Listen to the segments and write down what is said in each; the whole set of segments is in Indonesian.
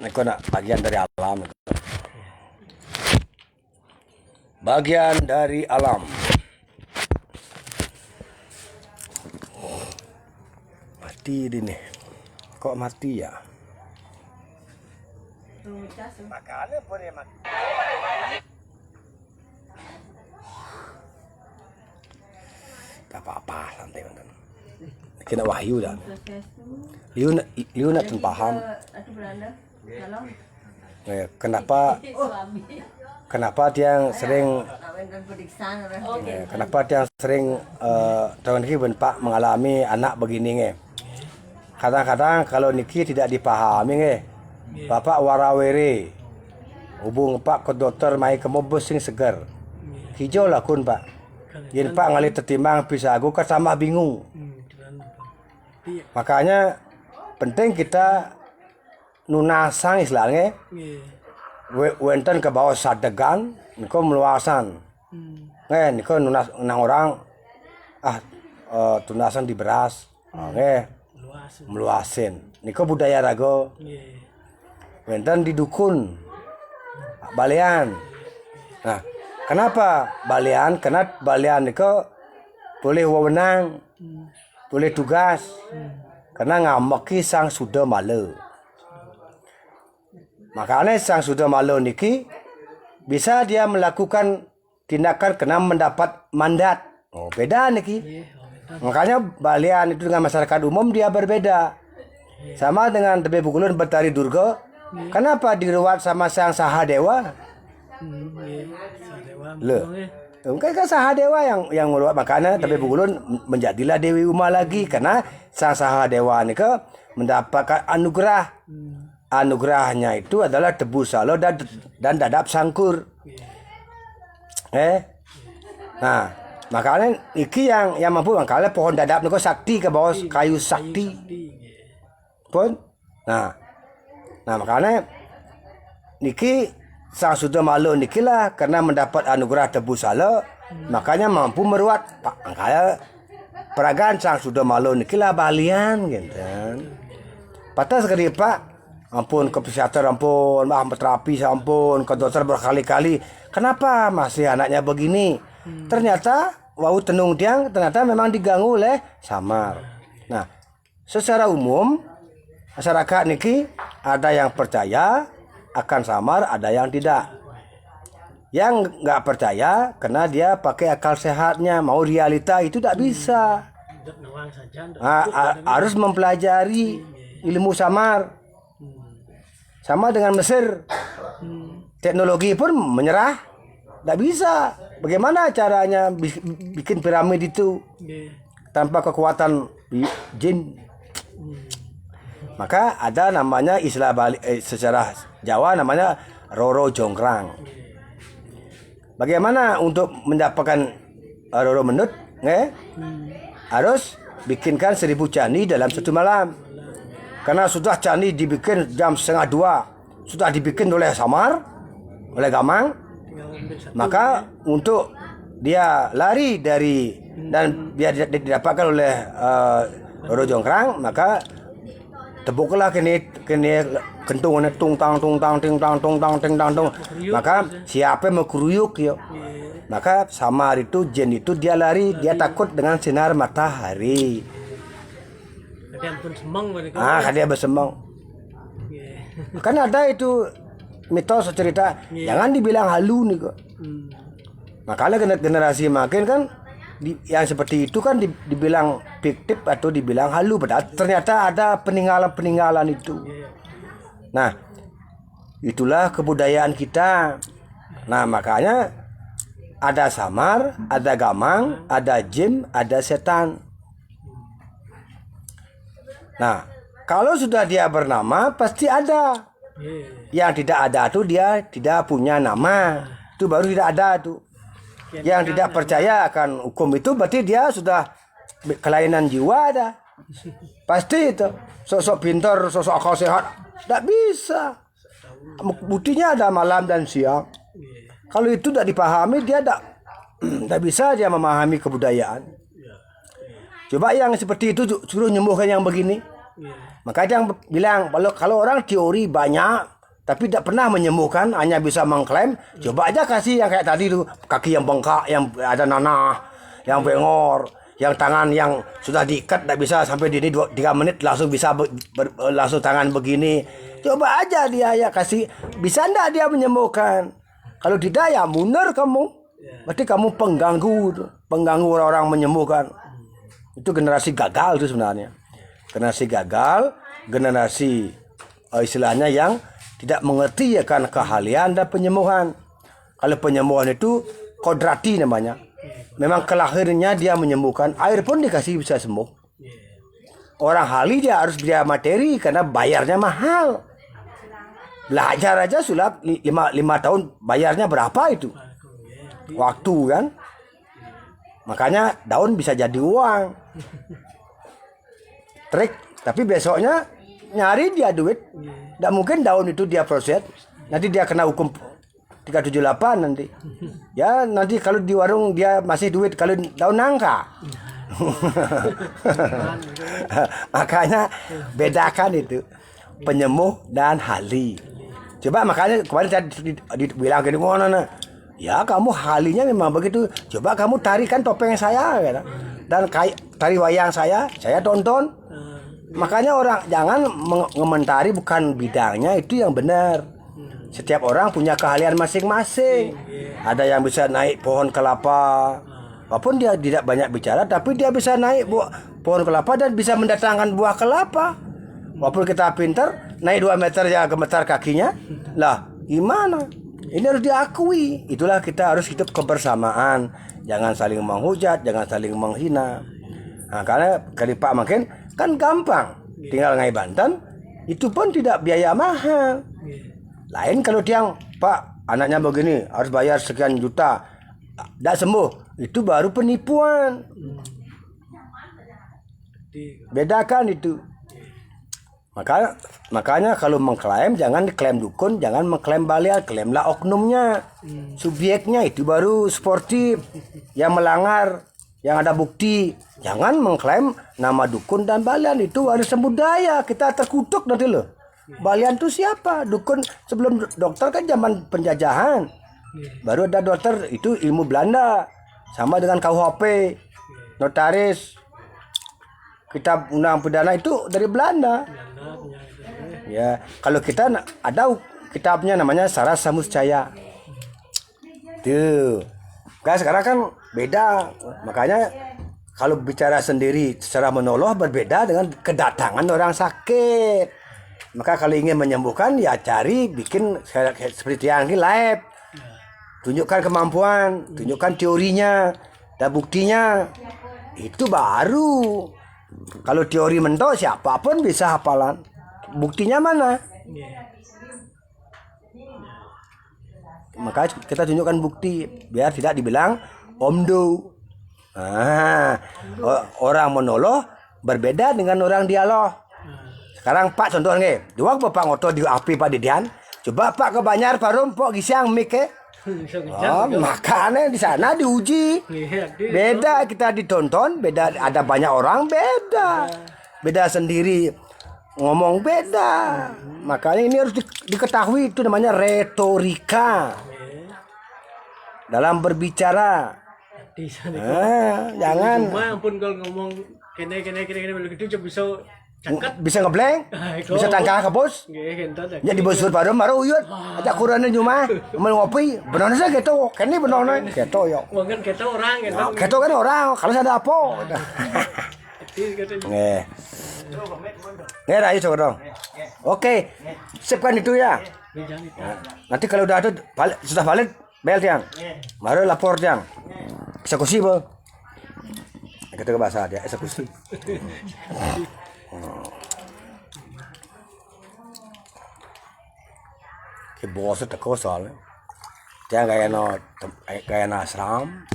Itu nak bagian dari alam. Bagian dari alam. Mati ini. Kok mati ya? Makanya boleh mati. Tak apa-apa, santai banget. Kena wahyu dah. Liu nak paham. Kenapa dia sering tahun ini benpak mengalami anak begini kadang-kadang kalau niki tidak dipahami bapak warawiri hubung pak ke dokter mai ke mobil sing segar hijau lah kun pak yen pak ngali tertimbang pisagu kan sama bingung makanya penting kita nunasang istilahnya wenten ke bawah sadegan niko meluasan niko nunas nang orang tunasan di beras meluasin niko budaya rago wenten di dukun balean. Nah kenapa balean? Karena balean niko boleh wewenang boleh tugas karena ngameki sang suda male. Makanya sang suda male niki bisa dia melakukan tindakan kena mendapat mandat. Oh, beda niki. Makanya balian itu dengan masyarakat umum dia berbeda. Sama dengan Tebe Bugulun Betari Durga. Kenapa diruat sama sang Sahadewa? Mungkin kan Sahadewa yang meruat makanya Tebe Bugulun menjadilah Dewi Uma lagi karena sang Sahadewa niki mendapatkan anugerah. Anugerahnya itu adalah tebu salo dan dadap sangkur. Nah, makanya iki yang mampu makanya pohon dadap niko sakti ke bawah kayu sakti. Pun. Nah, makanya niki sang suda malu niki lah karena mendapat anugerah tebu salo makanya mampu meruat makanya peragaan sang suda malu niki lah balian gitu. Patah sekali Pak. Ampun ke psikiater, ampun, terapi, ampun, ke dokter berkali-kali. Kenapa masih anaknya begini? Ternyata, wau tenung tiang, ternyata memang diganggu oleh samar. Nah, secara umum, masyarakat niki ada yang percaya akan samar, ada yang tidak. Yang nggak percaya, karena dia pakai akal sehatnya, mau realita itu tidak bisa. Harus mempelajari ilmu samar. Sama dengan Mesir, teknologi pun menyerah, tidak bisa. Bagaimana caranya bikin piramid itu tanpa kekuatan jin? Maka ada namanya istilah secara Jawa namanya Roro Jonggrang. Bagaimana untuk mendapatkan Roro Menut? Harus bikinkan 1000 candi dalam satu malam. Karena sudah candi dibikin jam 1:30, sudah dibikin oleh samar, oleh gamang, maka untuk dia lari dari dan biar didapatkan oleh Roro Jonggrang, maka tebuklah kini kentungannya tung tang, maka siapa mau keruyuk yo, maka samar itu jin itu dia lari, dia takut dengan sinar matahari. Dia bersemang. Kan ada itu mitos cerita, jangan dibilang halu nih kok. Makanya generasi makin kan yang seperti itu kan dibilang fiktif atau dibilang halu, padahal ternyata ada peninggalan itu. Nah, itulah kebudayaan kita. Nah, makanya ada samar, ada gamang, ada jin, ada setan. Nah, kalau sudah dia bernama pasti ada. Yang tidak ada tuh dia tidak punya nama. Itu baru tidak ada tuh. Yang tidak percaya akan hukum itu berarti dia sudah kelainan jiwa ada. Pasti itu. Sosok pintar, sosok akal sehat tidak bisa. Buktinya ada malam dan siang. Kalau itu tidak dipahami dia tidak bisa dia memahami kebudayaan. Coba yang seperti itu suruh nyembuhkan yang begini. Maka yang bilang kalau orang teori banyak, tapi tidak pernah menyembuhkan, hanya bisa mengklaim. Coba aja kasih yang kayak tadi tuh, kaki yang bengkak, yang ada nanah, yang bengor, yang tangan yang sudah diikat tidak bisa sampai di ini 3 menit langsung bisa langsung tangan begini. Coba aja dia ya kasih, bisa enggak dia menyembuhkan? Kalau tidak ya mundur kamu. Berarti kamu pengganggu orang menyembuhkan. Itu generasi gagal itu sebenarnya. Generasi gagal, generasi istilahnya yang tidak mengerti akan keahlian dan penyembuhan. Kalau penyembuhan itu kodrati namanya. Memang kelahirannya dia menyembuhkan, air pun dikasih bisa sembuh. Orang ahli dia harus biaya materi karena bayarnya mahal. Belajar aja sulap 5 tahun bayarnya berapa itu? Waktu kan? Makanya daun bisa jadi uang. Trik, tapi besoknya nyari dia duit. Tidak mungkin daun itu dia proses. Nanti dia kena hukum 378 nanti. Ya nanti kalau di warung dia masih duit, kalau daun nangka. Makanya bedakan itu penyembuh dan hali. Coba makanya kemarin saya dibilang gini, ya kamu halinya memang begitu. Coba kamu tarikan topeng saya gitu. Dan tari wayang saya tonton. Makanya orang jangan mengomentari bukan bidangnya, itu yang benar. Setiap orang punya keahlian masing-masing. Ada yang bisa naik pohon kelapa. Walaupun dia tidak banyak bicara, tapi dia bisa naik pohon kelapa dan bisa mendatangkan buah kelapa. Walaupun kita pintar, naik 2 meter ya gemetar kakinya. Lah, gimana? Ini harus diakui. Itulah kita harus hidup kebersamaan. Jangan saling menghujat, jangan saling menghina. Nah, karena Pak makin kan gampang, tinggal ngai Banten, itu pun tidak biaya mahal. Lain kalau tiang, Pak anaknya begini harus bayar sekian juta, tidak sembuh, itu baru penipuan. Bedakan itu. Makanya kalau mengklaim jangan diklaim dukun, jangan mengklaim balian, klaimlah oknumnya, subjeknya itu baru sportif, yang melanggar. Yang ada bukti, jangan mengklaim nama dukun dan balian, itu warisan budaya, kita terkutuk nanti loh. Balian itu siapa? Dukun sebelum dokter kan zaman penjajahan, baru ada dokter, itu ilmu Belanda, sama dengan KUHP, notaris, kitab undang pidana itu dari Belanda. Ya, kalau kita ada kitabnya namanya Saras Samuscaya. Tuh. Kan sekarang kan beda, makanya kalau bicara sendiri secara menoloh berbeda dengan kedatangan orang sakit. Maka kalau ingin menyembuhkan ya cari bikin seperti yang ini live, tunjukkan kemampuan, tunjukkan teorinya dan buktinya, itu baru. Kalau teori mentok siapapun bisa hafalan, buktinya mana? Maka kita tunjukkan bukti biar tidak dibilang omdo. Orang monolog berbeda dengan orang dialog. Sekarang Pak contoh nih, dua Bapak ngoto di api Pak Didian. Coba Pak ke Banjar Parum Pok Gisang mike. Makanya di sana diuji. Beda kita ditonton, beda ada banyak orang beda. Beda sendiri. Ngomong beda. Makanya ini harus diketahui, itu namanya retorika dalam berbicara. Jangan ampun kalau ngomong kene begitu bisa cangkat, bisa ngeblank, bisa tangkah ke bos. Ya di bos baru uyut. Ada kurangnya cuma ngopi. Benar saja gitu. Kene benar gitu yo. Kan kita orang gitu kan orang. Kalau ada apa? Ayo coba dong. Oke, siapkan itu ya. Nanti kalau udah ada sudah valid, bel tiang. Baru lapor tiang. Eksekusi bo. Kita ke bahasa dia eksekusi. Cái bố rất là cố soalnya. Dia gaya no asram.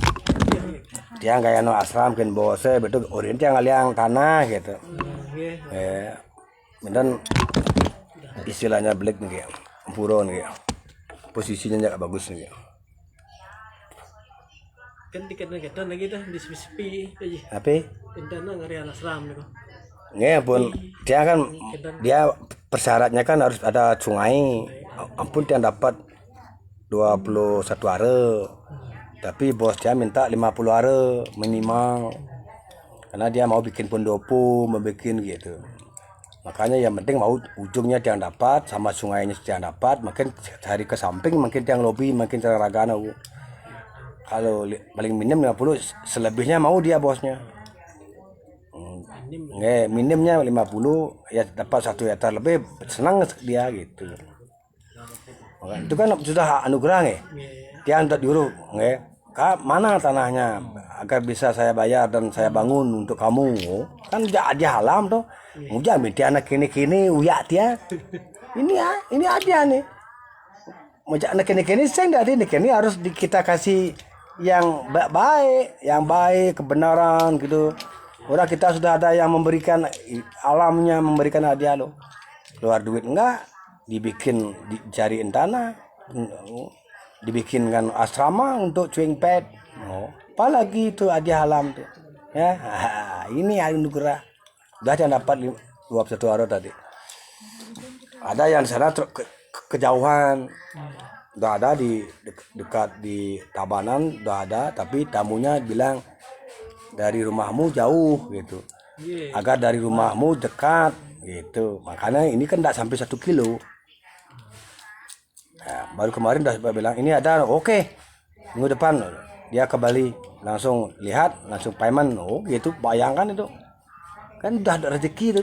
Dia gaya no asram kan bosnya betul orientasi yang aliang tanah gitu. Dan istilahnya black nih, puro nih, posisinya nggak bagus nih. Kan tiket-tiketan lagi dah di sepi aja. Tapi? Intana ngari asram nih kok. Nggak pun dia kan dia persyaratnya kan harus ada sungai, ampun tiang dapat 21 are. Tapi bos dia minta 50 are minimal. Karena dia mau bikin pendopo, mau bikin gitu. Makanya yang penting mau ujungnya tiang dapat sama sungainya tiang dapat, makin cari ke samping makin tiang lobby makin teragana. Kalau paling minim 50, selebihnya mau dia bosnya. Minimnya 50 ya dapat 1 hektar lebih, senang dia gitu. Itu kan sudah anugerah nggih. Tiang untuk diurus nggih. Kak, mana tanahnya agar bisa saya bayar dan saya bangun untuk kamu? Kan dia halam tuh. Udah minta anak kini uyak dia. Ini aja nih. Mojak anak kini sing dari kini harus kita kasih yang baik, kebenaran gitu. Orang kita sudah ada yang memberikan alamnya, memberikan hadiah lo. Luar duit enggak, dicariin tanah. Dibikinkan asrama untuk cuing pet. Apalagi itu hadiah alam tuh. Ya, ini anugerah. Udah yang dapat 21 are tadi. Ada yang di sana kejauhan. Udah ada di dekat di Tabanan, udah ada, tapi tamunya bilang dari rumahmu jauh gitu. Agar dari rumahmu dekat gitu. Makanya ini kan enggak sampai 1 kilo. Nah, baru kemarin udah bilang ini ada, oke. Minggu depan dia ke Bali, langsung lihat, langsung payment. Oh gitu, bayangkan itu. Kan udah ada rezeki itu.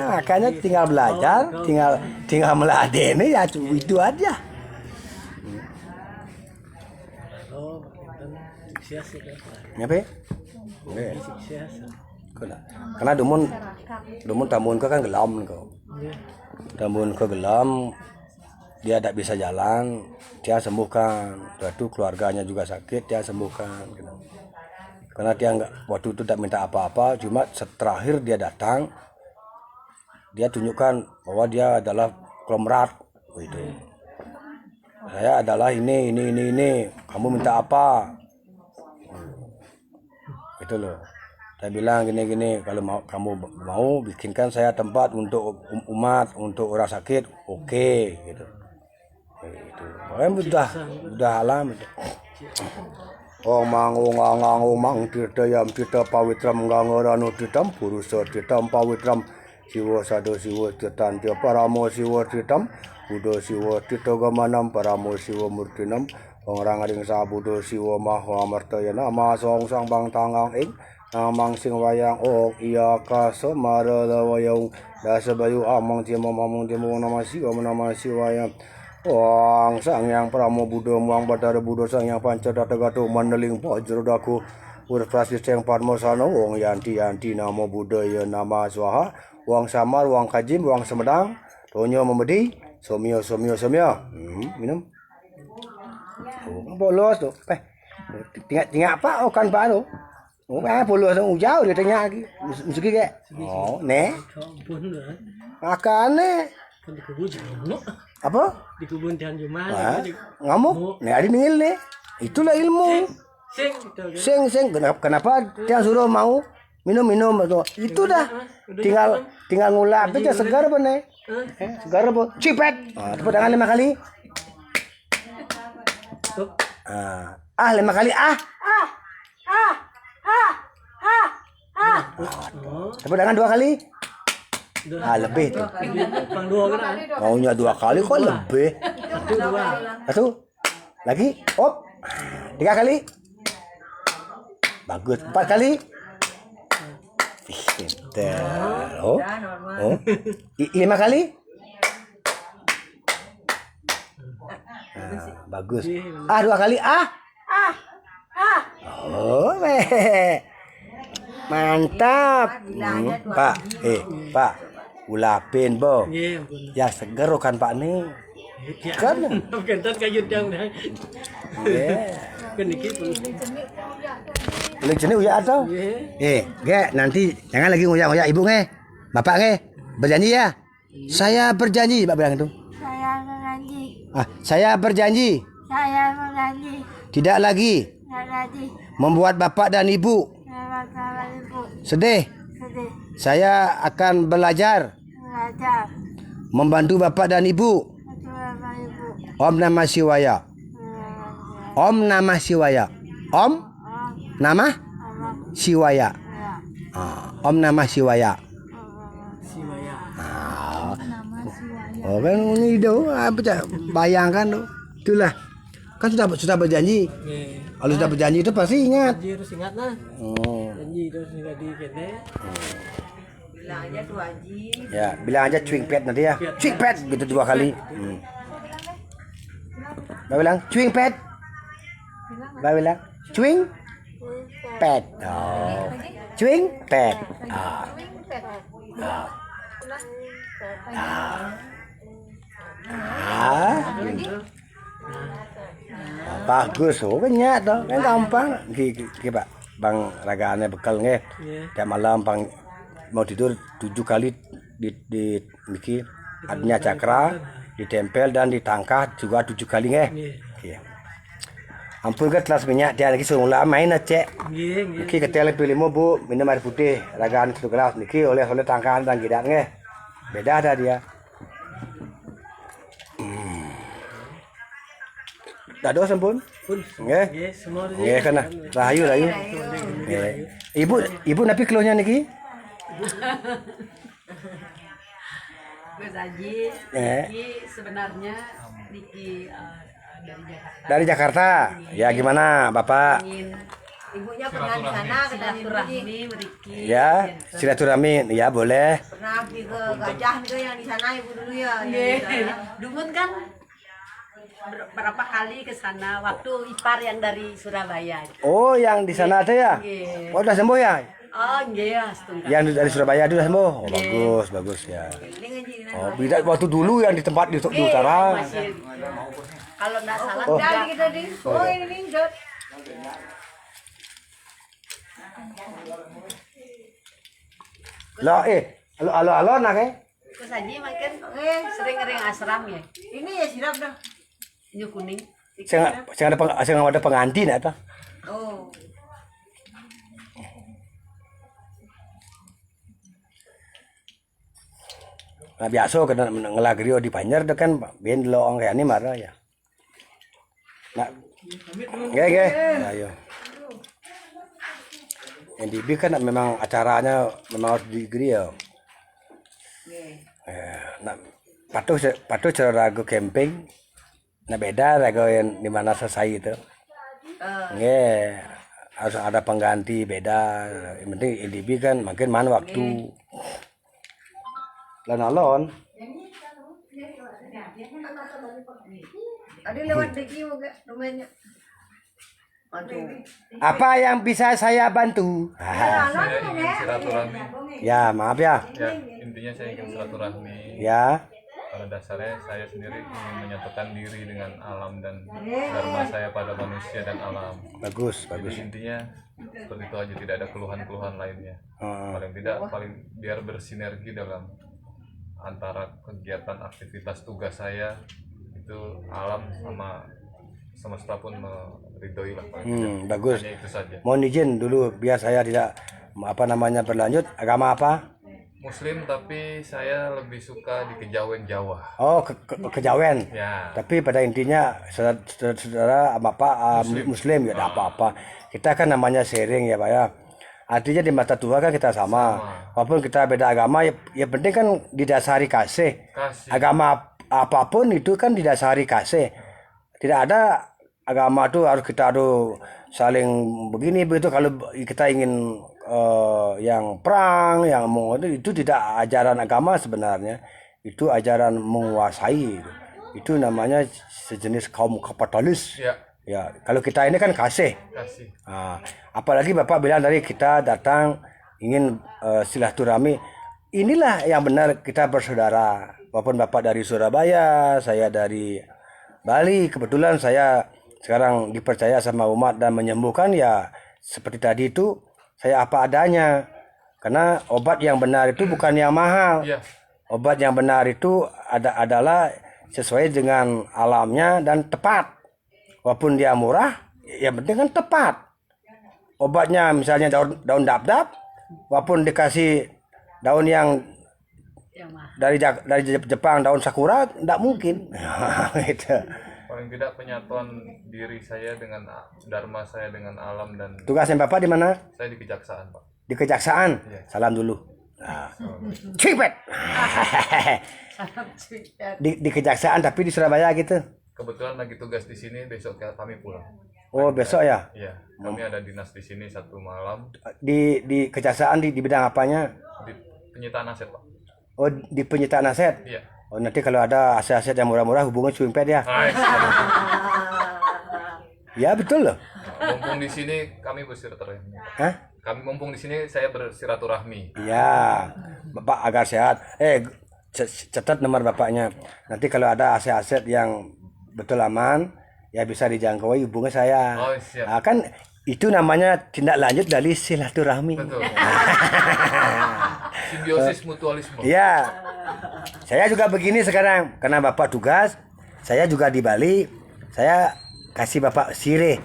Makanya tinggal belajar, tinggal meladeni ya itu aja. Oh, sukses ya. Ngapain? Karena dumun tamun kan gelam kau. Tamun ke gelam, dia tidak bisa jalan, dia sembuhkan. Itu keluarganya juga sakit, dia sembuhkan. Gitu. Karena dia waktu itu tidak minta apa-apa, cuma terakhir dia datang, dia tunjukkan bahwa dia adalah konglomerat. Gitu. Saya adalah ini. Kamu minta apa? Gitu loh. Saya bilang gini, kalau kamu mau bikinkan saya tempat untuk umat, untuk orang sakit, oke. Gitu. Itu udah alam itu. Mang tirtayam tirta pawitram ngangorano tirtam purusa tirtam pawitram siwa sado siwa tirtan tia paramo siwa tirtam budo siwa tirta gamanam paramo siwa murtinam orang ading sabudo siwa maha amartaya nama song sang bang tangang ing namang sing wayang iya kaso marala wayang dasa bayu amang tiamo nama siwa Wang sang yang pramo budo muang batara budo sang yang panca datagato mandeling pojro daku urprasis yang parmo sano wong yanti namo budaya nama swaha wang samar wang kajim wang semedang tonyo memedi somio minum bolos tuh tinggal apa kan baru bolos jauh dia tanya lagi mesti kayak makane apa di kebun dan Jumat ngamuk nih ada ningil nih itulah ilmu sing kenapa dia suruh mau minum itu dah tinggal ngulap aja segar apa nih segar apa cipet tepuk tangan 5 kali 5 kali tepuk tangan 2 kali lebih tuh. Maunya 2 kali kok lebih. 1 lagi, 3 kali. Bagus, 4 kali. Pintar. 5 kali. Bagus. 2 kali. Mantap. Pak. Ulapin bo. Ya seger kan Pak nih. Kan. Kentan kayut yang dah. Kan dikit. Boleh jenis uya atau? Nanti jangan lagi nguyak ibu nge. Bapak nge. Berjanji ya. Saya berjanji, Pak bilang itu. Saya berjanji. Tidak lagi. Membuat bapak dan ibu sedih. Saya akan belajar membantu bapak dan ibu Om Namah Shivaya. Om Namah Shivaya. Om Namah Shivaya. Om Namah Shivaya. Siwaya. Oh kan ini itu bayangkan tuh. Itulah. Kan sudah berjanji. Nggih. Kalau sudah berjanji itu pasti ingat. Janji terus ingat nah. Oh. Janji terus ingat di kene. Bilang aja tuh Haji. Ya, bilang aja cuing pet nanti ya. Cuing pet gitu 2 kali. Bapak bilang cuing pet. Bapak bilang cuing pet. Oh. Cuing pet. Ah. Ah. Bagus, oh kan tuh, kan gampang. Pak, Bang ragaannya bekal nge. Tiap malam Bang mau tidur 7 kali di niki adnya cakra, ditempel dan ditangkah juga 7 kali nge. Iya. Ampun ke telas minyak dia lagi semula main aja. Nggih, nggih. Niki ketel pilihmu Bu, minum air putih, ragaan 1 gelas niki oleh tangkahan dan gidak nge. Beda ada dia. Dado sampun? Pun. Nggih. Nggih, semua Nggih kana. Rahayu. Nggih. Ibu napi kilonya niki? Gus Haji, Niki sebenarnya Niki Dari dari Jakarta. Jakarta. Ya gimana, Bapak? Ingin ibunya pernah di sana ketemu silaturahmi Riki. Ya, silaturahmi. Ya, boleh. Pernah pergi ke Gajah itu yang di sana ibu dulu ya. yang di sana. Dumut kan berapa kali ke sana waktu ipar yang dari Surabaya. Oh, yang di sana ada ya? Nggih. Oh, udah sembuh ya? Oh, nggih ya, setunggal. Yang dari Surabaya itu udah sembuh. Oh, bagus ya. Ini ngaji di Oh, beda waktu dulu yang di tempat di Nggih, utara. masih. Kalau enggak salah Oh. Udah kita di. Oh ini minggat. Lo halo nak Gus Haji makin sering ring asram ya. Ini ya sirap dah. Nyu kuning. Saya ada pengantin apa? Oh. Nah, biasa kena ngelagrio di Banjar itu kan ben lo orang kayak ini marah ya. Nah, nggih. Ayo. Yang di kan memang acaranya memang harus digeri ya. Nah, patuh cara ragu camping. Nah beda ragu yang di mana selesai itu. Nggih, harus ada pengganti beda. Yang penting LDB kan makin mana waktu. Alon. Ada lewat deki juga rumahnya. Aduh. Apa yang bisa saya bantu? Saya ingin silaturahmi. Ya, maaf ya. Ya, intinya saya ingin silaturahmi. Ya. Pada dasarnya saya sendiri ingin menyatukan diri dengan alam dan dharma saya pada manusia dan alam. Bagus. Jadi intinya seperti itu aja, tidak ada keluhan-keluhan lainnya. Paling biar bersinergi dalam antara kegiatan aktivitas tugas saya itu alam sama semesta pun meridhoi lah. Bagus. Hanya itu saja. Mohon izin dulu biar saya tidak berlanjut. Agama apa? Muslim, tapi saya lebih suka di Kejawen Jawa. Oh, Kejawen. Ya. Tapi pada intinya saudara Bapak Muslim ya tidak apa-apa. Kita kan namanya sharing ya Pak ya. Artinya di mata Tuhan kan kita sama. Walaupun kita beda agama ya penting kan didasari kasih. Agama apapun itu kan didasari kasih. Tidak ada agama itu harus kita saling begini begitu. Kalau kita ingin yang perang, yang mau itu tidak ajaran agama sebenarnya. Itu ajaran menguasai. Itu namanya sejenis kaum kapitalis. Ya, kalau kita ini kan kasih. Nah, apalagi Bapak bilang tadi kita datang ingin silaturahmi. Inilah yang benar kita bersaudara. Walaupun Bapak dari Surabaya, saya dari Bali. Kebetulan saya sekarang dipercaya sama umat dan menyembuhkan ya seperti tadi itu saya apa adanya. Karena obat yang benar itu bukan yang mahal. Obat yang benar itu adalah sesuai dengan alamnya dan tepat. Walaupun dia murah, yang penting kan tepat. Obatnya misalnya daun dap-dap, walaupun dikasih daun yang dari Jepang, daun sakura, tidak mungkin. Gitu. paling tidak penyatuan diri saya dengan dharma saya dengan alam. Dan Tugasnya Bapak di mana? saya di kejaksaan, Pak. Di Kejaksaan. Iya. Salam dulu. Nah. Cipet. Di Kejaksaan tapi di Surabaya gitu. Kebetulan lagi tugas di sini, besok kami pulang. Oh, besok ya? Iya, kami ada dinas di sini 1 malam Di Kejaksaan di bidang apanya? di penyitaan aset, Pak. Oh, di penyitaan aset. Iya. Oh, nanti kalau ada aset-aset yang murah-murah hubungan Sumpet ya. Nice. Ya, betul loh. Mumpung di sini kami bersilaturahmi. Hah? Kami mumpung di sini saya bersilaturahmi. Iya. Bapak agar sehat. Catat nomor bapaknya. Nanti kalau ada aset-aset yang betul aman, ya bisa dijangkau hubungi saya. Oh, siap. Nah, kan itu namanya tindak lanjut dari silaturahmi. Betul. Simbiosis mutualisme. Iya. Saya juga begini sekarang karena Bapak tugas, saya juga di Bali. Saya kasih Bapak sirih.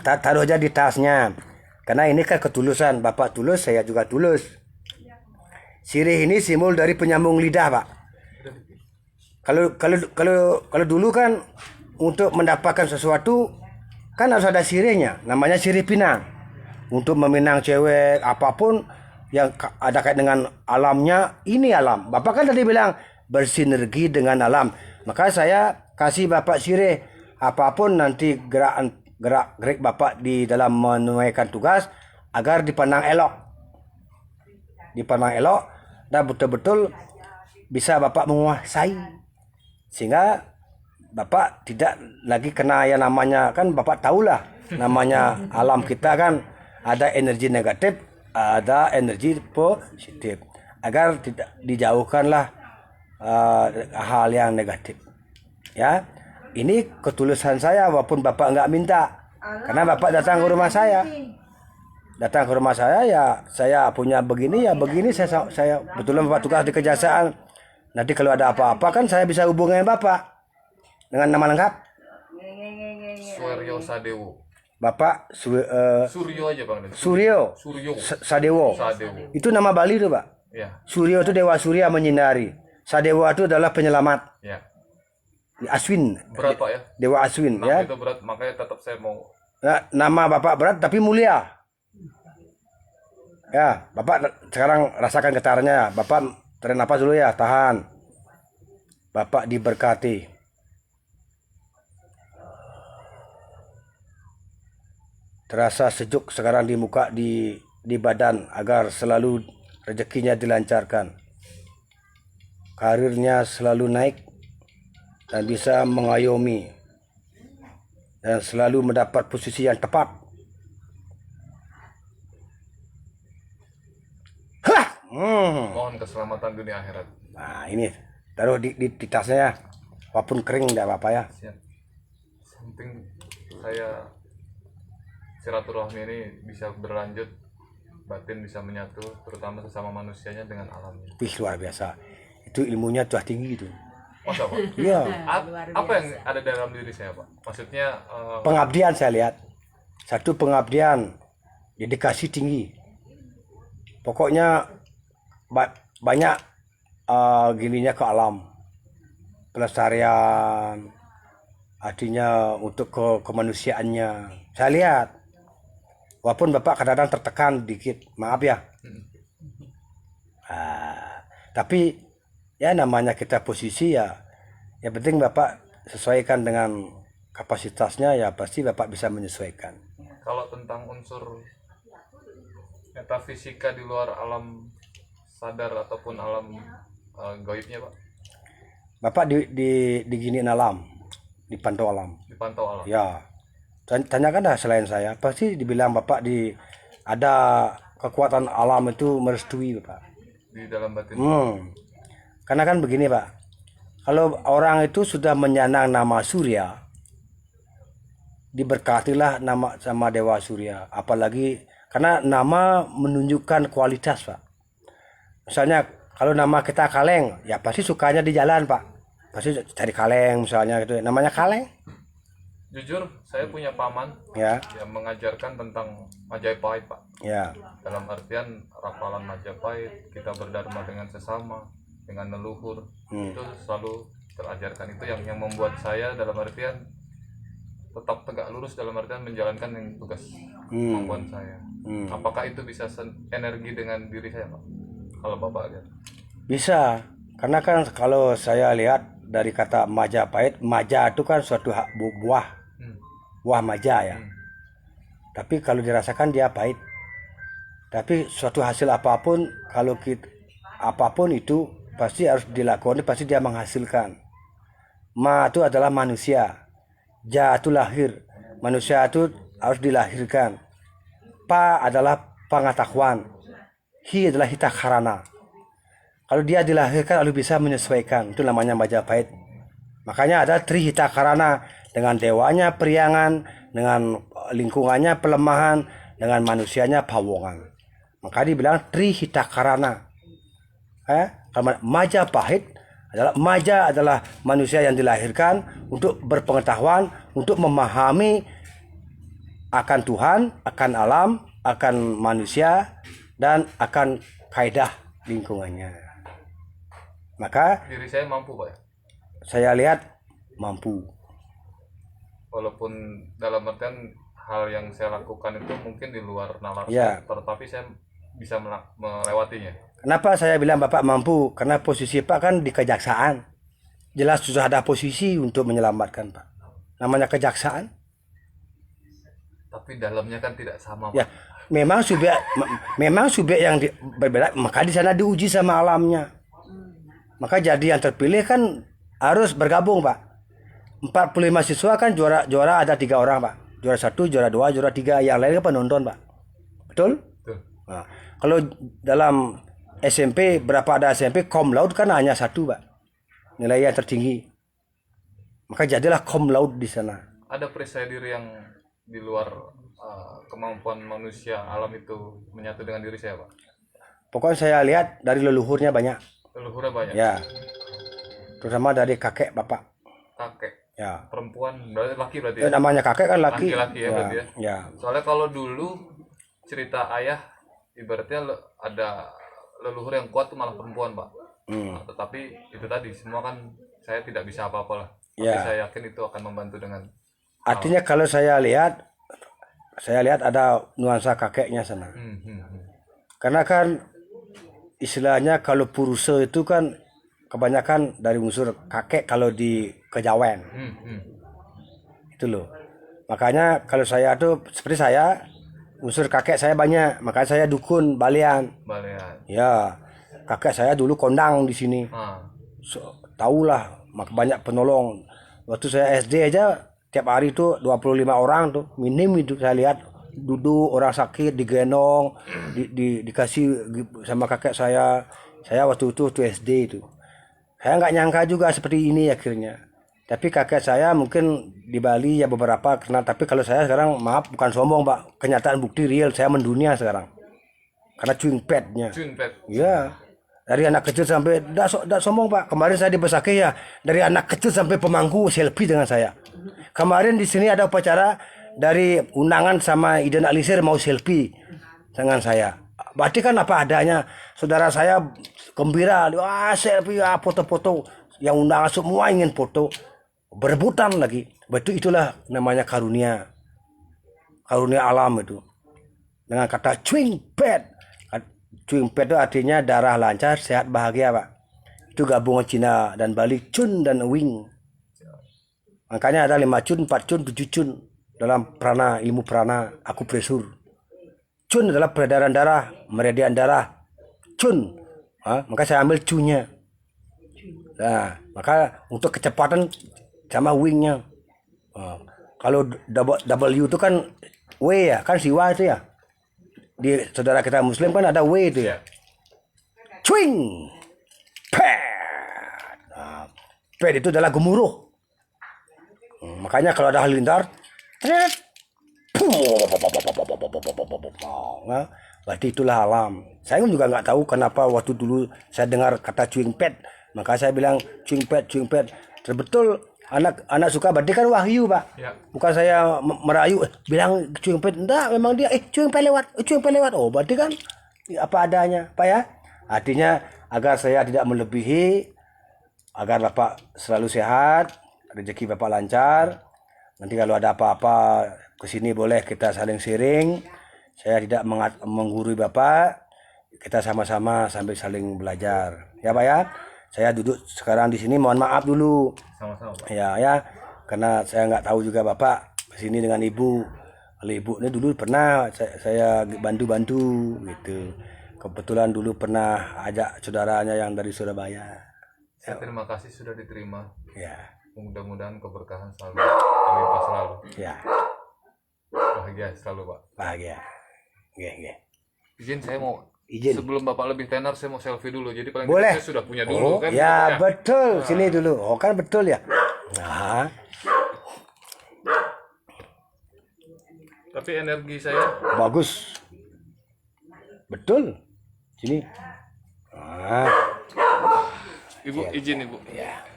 Taruh aja di tasnya. Karena ini kan ketulusan, Bapak tulus, saya juga tulus. Sirih ini simbol dari penyambung lidah, Pak. Kalau dulu kan untuk mendapatkan sesuatu kan harus ada sirihnya, namanya sirih pinang. Untuk meminang cewek apapun yang ada kait dengan alamnya, ini alam. Bapak kan tadi bilang bersinergi dengan alam. Maka saya kasih Bapak sirih apapun nanti gerak-gerik Bapak di dalam menunaikan tugas agar dipandang elok. Dipandang elok dan betul-betul bisa Bapak menguasai. Sehingga Bapak tidak lagi kena yang namanya, kan Bapak tahulah namanya alam kita kan ada energi negatif, ada energi positif, agar tidak dijauhkanlah hal yang negatif. Ya, ini ketulusan saya walaupun Bapak nggak minta, karena Bapak datang ke rumah saya. Datang ke rumah saya ya saya punya begini ya begini, saya betulan Bapak tugas di Kejaksaan. Nanti kalau ada apa-apa kan saya bisa hubungi Bapak dengan nama lengkap. Suaryo Sadewo. Bapak Suryo aja, Bang. Suryo Sadewo. Sadewo. Itu nama Bali tuh, Pak. Ya, Suryo itu dewa surya menyinari. Sadewa itu adalah penyelamat. ya. Aswin. Berat, Pak ya. Dewa Aswin Nama ya. itu berat, makanya tetap saya mau. Nah, nama Bapak berat tapi mulia. Ya, Bapak sekarang rasakan getarannya. Bapak tarik nafas dulu ya, tahan. Bapak diberkati. Terasa sejuk sekarang di muka, di badan, agar selalu rezekinya dilancarkan. Karirnya selalu naik dan bisa mengayomi dan selalu mendapat posisi yang tepat. Mohon keselamatan dunia akhirat. Nah, ini taruh di tasnya ya. Walaupun kering enggak apa-apa ya. Siap. Penting saya silaturahmi ini bisa berlanjut, batin bisa menyatu, terutama sesama manusianya dengan alamnya. Wih, luar biasa. Itu ilmunya sudah tinggi itu. Masa, Pak? Iya. Apa yang ada dalam diri saya, Pak? Maksudnya Pengabdian saya lihat. Satu pengabdian, dedikasi tinggi. Pokoknya banyak gininya ke alam. Pelestarian, artinya untuk kemanusiaannya. Saya lihat. Walaupun Bapak kadang-kadang tertekan dikit, maaf ya. Tapi ya namanya kita posisi ya, yang penting Bapak sesuaikan dengan kapasitasnya ya, pasti Bapak bisa menyesuaikan. kalau tentang unsur metafisika di luar alam sadar ataupun alam gaibnya, Pak, Bapak diginiin alam, dipantau alam. dipantau alam. Ya, tanyakan dah selain saya, pasti dibilang Bapak ada kekuatan alam itu merestui Bapak. Di dalam batin. Karena kan begini Pak, kalau orang itu sudah menyanang nama Surya, diberkatilah nama sama Dewa Surya. Apalagi karena nama menunjukkan kualitas Pak. Misalnya kalau nama kita Kaleng, ya pasti sukanya di jalan Pak. Pasti cari kaleng misalnya gitu. Namanya kaleng. Jujur, saya punya paman Ya, yang mengajarkan tentang Majapahit, Pak. ya. Dalam artian rapalan Majapahit, kita berdharma dengan sesama, dengan leluhur, itu selalu terajarkan. Itu yang membuat saya dalam artian tetap tegak lurus dalam artian menjalankan yang tugas kemampuan saya. Apakah itu bisa energi dengan diri saya, Pak? Kalau Bapak lihat. Bisa, karena kan kalau saya lihat dari kata Majapahit, maja itu kan suatu buah, buah maja ya. Tapi kalau dirasakan dia pahit. Tapi suatu hasil apapun, kalau kita apapun itu pasti harus dilakukan, pasti dia menghasilkan. Ma itu adalah manusia, ja itu lahir, manusia itu harus dilahirkan. Pa adalah pengetahuan, hi adalah hitakarana. Kalau dia dilahirkan lalu bisa menyesuaikan, itu namanya Majapahit. Makanya ada Tri Hitakarana, dengan dewanya Priangan, dengan lingkungannya Pelemahan, dengan manusianya Pawongan. Maka dibilang Tri Hitakarana. Majapahit adalah Maja adalah manusia yang dilahirkan untuk berpengetahuan, untuk memahami akan Tuhan, akan alam, akan manusia, dan akan kaidah lingkungannya. Maka Diri saya mampu, Pak. saya lihat mampu. Walaupun dalam artian hal yang saya lakukan itu mungkin di luar nalar Ya. saya, tetapi saya bisa melewatinya. Kenapa saya bilang Bapak mampu? Karena posisi Pak kan di kejaksaan. Jelas sudah ada posisi untuk menyelamatkan Pak. Namanya kejaksaan. Tapi dalamnya kan tidak sama, Pak. Ya, memang subjek yang berbeda, maka di sana diuji sama alamnya. Maka jadi yang terpilih kan harus bergabung, Pak. 45 siswa kan juara ada 3 orang, Pak. Juara 1, juara 2, juara 3, yang lain kan penonton, Pak. Betul? Betul. Nah, kalau dalam SMP, berapa ada SMP cum laude kan hanya 1, Pak. Nilai yang tertinggi. Maka jadilah cum laude di sana. Ada percaya diri yang di luar kemampuan manusia alam itu menyatu dengan diri saya, Pak. Pokoknya saya lihat dari leluhurnya banyak. Leluhurnya banyak. Ya. Terutama dari kakek bapak. Kakek. Ya. Perempuan, laki berarti ya? Namanya kakek kan laki. Laki-laki ya, berarti ya. Ya. Soalnya kalau dulu cerita ayah ibaratnya ada leluhur yang kuat tuh malah perempuan, Pak. Nah, tetapi itu tadi semua kan saya tidak bisa apa-apa lah. Tapi Ya. saya yakin itu akan membantu dengan Artinya kalau saya lihat ada nuansa kakeknya sana. Karena kan istilahnya kalau purusa itu kan kebanyakan dari unsur kakek kalau di Kejawen. Itu loh. Makanya kalau saya tuh seperti saya unsur kakek saya banyak, makanya saya dukun balian. Balean. Ya, kakek saya dulu kondang di sini. Tahulah, maka banyak penolong. Waktu saya SD aja tiap hari tuh 25 orang tuh minim itu saya lihat duduk orang sakit digendong dikasih sama kakek saya waktu itu SD itu. Saya nggak nyangka juga seperti ini akhirnya. Tapi kakek saya mungkin di Bali ya beberapa kenal, tapi kalau saya sekarang maaf bukan sombong, Pak. Kenyataan bukti real saya mendunia sekarang. Karena chewing padnya. Ya. Dari anak kecil sampai enggak sombong, Pak. Kemarin saya di Besakeh ya, dari anak kecil sampai pemangku selfie dengan saya. Kemarin di sini ada upacara dari undangan sama Iden Alisir mau selfie dengan saya. Berarti kan apa adanya. Saudara saya gembira, wah selfie, foto-foto. Yang undangan semua ingin foto. Berebutan lagi. Betul, itulah namanya karunia. Karunia alam itu. Dengan kata chewing pad. Chewing pad itu artinya darah lancar, sehat, bahagia, Pak. Itu gabungan Cina dan Bali, cun dan wing. Makanya ada 5 cun, 4 cun, 7 cun dalam prana, ilmu prana, akupresur. Cun adalah peredaran darah, meridian darah. Cun. Maka saya ambil cunnya. Nah, maka untuk kecepatan sama wingnya. Kalau W itu kan W ya, kan siwa itu ya. Di saudara kita Muslim kan ada W itu ya. Swing, pad. Nah, pad itu adalah gemuruh. Makanya kalau ada halilintar, berarti itulah alam. Saya juga nggak tahu kenapa waktu dulu saya dengar kata chewing pad, maka saya bilang chewing pad. Terbetul anak suka, berarti kan wahyu, Pak. Ya. Bukan saya merayu bilang chewing pad, enggak, memang dia chewing pad lewat. Oh, berarti kan apa adanya, Pak ya. Artinya agar saya tidak melebihi, agar Bapak selalu sehat, rezeki Bapak lancar, Nanti kalau ada apa-apa ke sini boleh kita saling sharing. Saya tidak menggurui Bapak. Kita sama-sama sambil saling belajar. Ya Pak ya. Saya duduk sekarang di sini, mohon maaf dulu. Sama-sama Pak. Ya, karena saya nggak tahu juga Bapak ke sini dengan Ibu. Kalau Ibu ini dulu pernah saya bantu-bantu gitu. Kebetulan dulu pernah ajak saudaranya yang dari Surabaya. Saya terima kasih sudah diterima. Ya. Mudah-mudahan keberkahan selalu, terlibat selalu. Ya, Bahagia selalu Pak. bahagia. Oke. Izin saya mau Izin. sebelum Bapak lebih tenar saya mau selfie dulu. Jadi paling Boleh. tidak saya sudah punya dulu kan. Ya, gitu betul. Sini dulu. Oh, kan betul ya. Nah, Tapi energi saya bagus. Betul. Sini. Nah, Ibu izin Ibu. ya.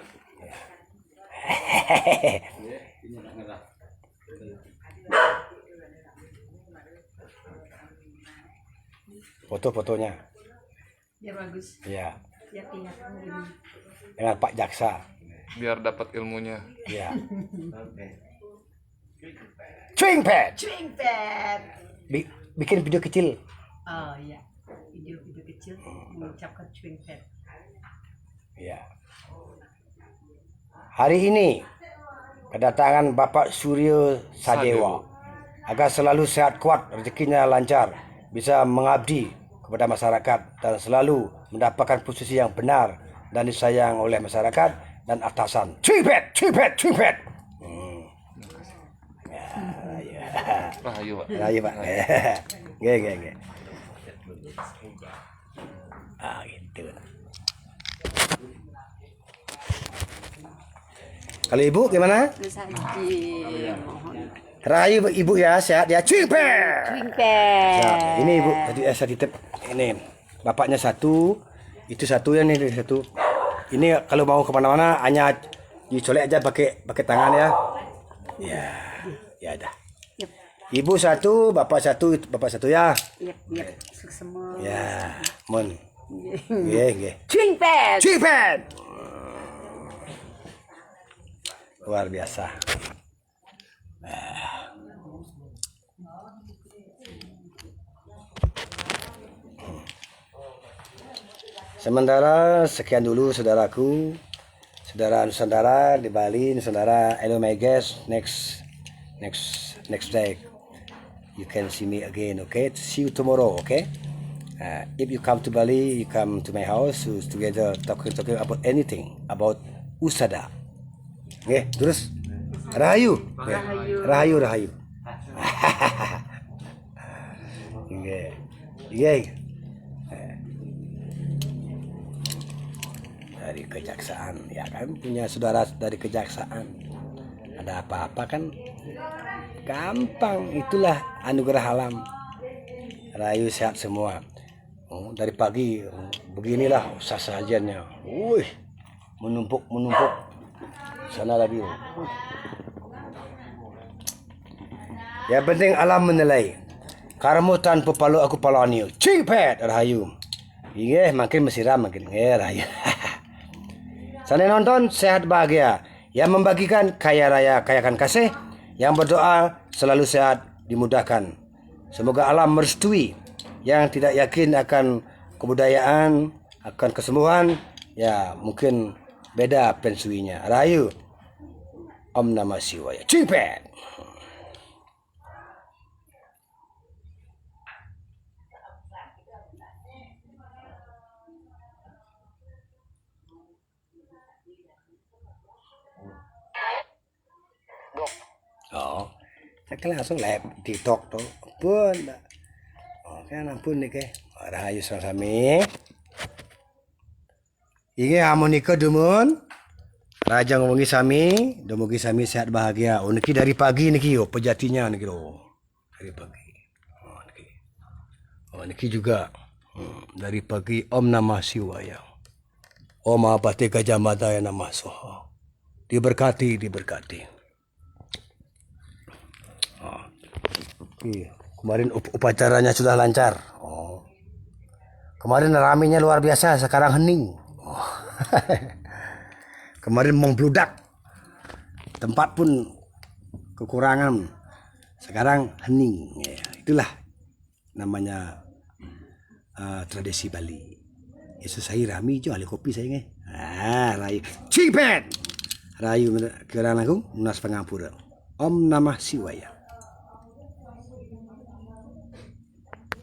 Foto-fotonya. Biar bagus. Ya. Biar kelihatan gini. Dengan Pak Jaksa. Biar dapat ilmunya. Ya. Chewing pad. Chewing pad. Bikin video kecil. Oh iya. Video-video kecil mengucapkan chewing pad. Ya. Hari ini kedatangan Bapak Suryo Sadewa agar selalu sehat kuat, rezekinya lancar, bisa mengabdi kepada masyarakat dan selalu mendapatkan posisi yang benar dan disayang oleh masyarakat dan atasan. Cipet. Rahayu Pak. Rahayu Pak. Nggih. Gitu. Kalau Ibu gimana? Rahayu Ibu ya, sehat ya. Cipet. Ini Ibu, tadi saya titip ini. Bapaknya satu, itu satu ya nih satu. Ini kalau mau kemana-mana hanya dicolek aja pakai tangan ya. Ya dah. Ibu satu, bapak satu ya. Yep. Sukses semua. Ya, mon. Nggih. Chewing pad. Luar biasa. Sementara sekian dulu saudaraku, saudara Nusantara di Bali, Nusantara. Hello my guest, next day you can see me again, okay? See you tomorrow, okay? If you come to Bali, you come to my house, so together talking about anything about Usada. Okay, terus Rahayu. Rahayu. Okay. Dari kejaksaan, ya kan punya saudara dari kejaksaan. Ada apa-apa kan gampang, itulah anugerah alam. Rahayu sehat semua. Dari pagi beginilah sasajannya. Menumpuk. Sana lagi. Ya penting alam menilai. Karmu tanpa palu aku palani. Cipet Rahayu. Iya makin mesiram makin Rahayu. Sana nonton sehat bahagia. Yang membagikan kaya raya kayakan kasih. Yang berdoa selalu sehat dimudahkan. Semoga alam merestui. Yang tidak yakin akan kebudayaan, akan kesembuhan, ya mungkin beda pensuinya. Rahayu. Om Namah Shivaya. Cipet. Oh, saya langsung live TikTok tuh. Pun. Kan ampun nih ke. Rahayu sami. Ini harmonika dumun. Raja ngomongi sami, dumugi sami sehat bahagia. Oh niki dari pagi niki yo pejatinya niki lo. Dari pagi. Niki juga dari pagi Om Namah Shivaya. Om Abate Gajah Mada Namah Soha. Diberkati. Kemarin upacaranya sudah lancar. Kemarin ramenya luar biasa, sekarang hening. Kemarin membludak. Tempat pun kekurangan. Sekarang hening. Ya, itulah namanya tradisi Bali. Yesus saya rami jo ahli kopi saya nge. Rayu. Cipet. Rayu kerana aku Munas Pangapura. Om Namah Siwaya.